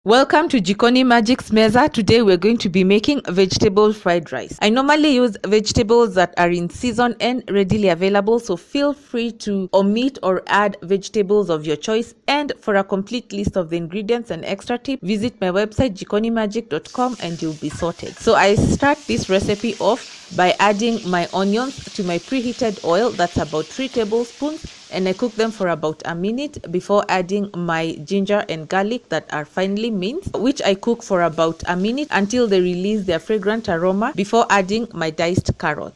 Welcome to Jikoni Magic's Meza. Today we're going to be making vegetable fried rice. I normally use vegetables that are in season and readily available, so feel free to omit or add vegetables of your choice. And for a complete list of the ingredients and extra tips, visit my website jikonimagic.com and you'll be sorted. So I start this recipe off by adding my onions to my preheated oil. That's about 3 tablespoons. And I cook them for about a minute before adding my ginger and garlic that are finely minced, which I cook for about a minute until they release their fragrant aroma before adding my diced carrot.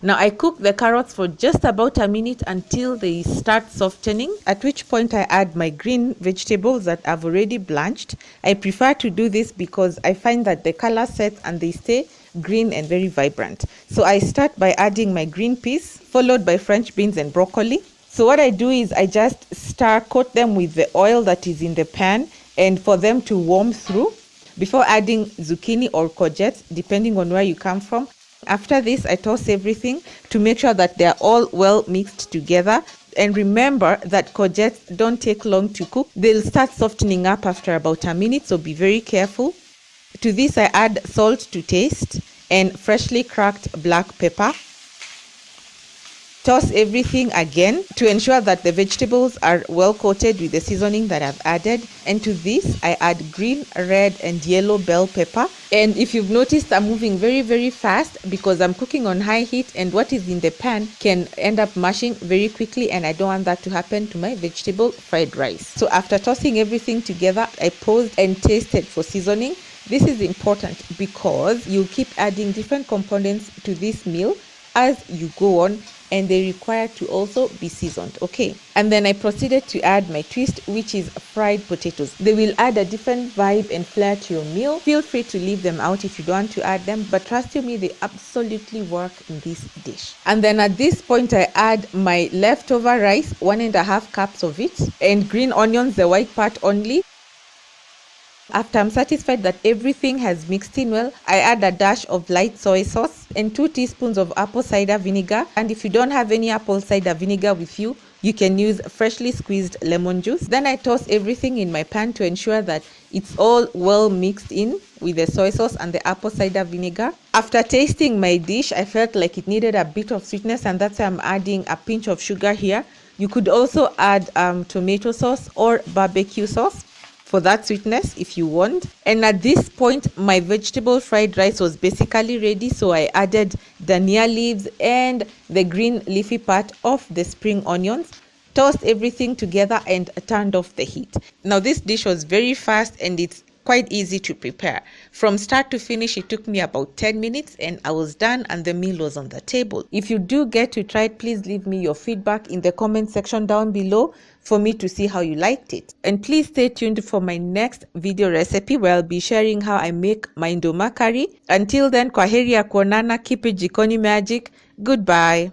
Now I cook the carrots for just about a minute until they start softening, at which point I add my green vegetables that I've already blanched. I prefer to do this because I find that the color sets and they stay green and very vibrant. So I start by adding my green peas, followed by French beans and broccoli. So what I do is I just coat them with the oil that is in the pan and for them to warm through before adding zucchini or courgettes, depending on where you come from. After this, I toss everything to make sure that they're all well mixed together. And remember that courgettes don't take long to cook. They'll start softening up after about a minute, so be very careful. To this, I add salt to taste and freshly cracked black pepper. Toss everything again to ensure that the vegetables are well coated with the seasoning that I've added. And to this, I add green, red, and yellow bell pepper. And if you've noticed, I'm moving very fast because I'm cooking on high heat, and what is in the pan can end up mashing very quickly, and I don't want that to happen to my vegetable fried rice. So after tossing everything together, I paused and tasted for seasoning. This is important because you keep adding different components to this meal as you go on, and they require to also be seasoned. Okay, and then I proceeded to add my twist, which is fried potatoes. They will add a different vibe and flair to your meal. Feel free to leave them out if you don't want to add them, but trust you me, they absolutely work in this dish. And then at this point, I add my leftover rice, 1.5 cups of it, and green onions, the white part only. After I'm satisfied that everything has mixed in well, I add a dash of light soy sauce and 2 teaspoons of apple cider vinegar. And if you don't have any apple cider vinegar with you, you can use freshly squeezed lemon juice. Then I toss everything in my pan to ensure that it's all well mixed in with the soy sauce and the apple cider vinegar. After tasting my dish, I felt like it needed a bit of sweetness, and that's why I'm adding a pinch of sugar here. You could also add tomato sauce or barbecue sauce for that sweetness if you want. And at this point, my vegetable fried rice was basically ready, so I added Dhania leaves and the green leafy part of the spring onions, tossed everything together and turned off the heat. Now this dish was very fast and it's quite easy to prepare. From start to finish, it took me about 10 minutes and I was done and the meal was on the table. If you do get to try it, please leave me your feedback in the comment section down below for me to see how you liked it. And please stay tuned for my next video recipe where I'll be sharing how I make my ndoma curry. Until then, kwaheri ya kuonana, keep it Jikoni Magic. Goodbye.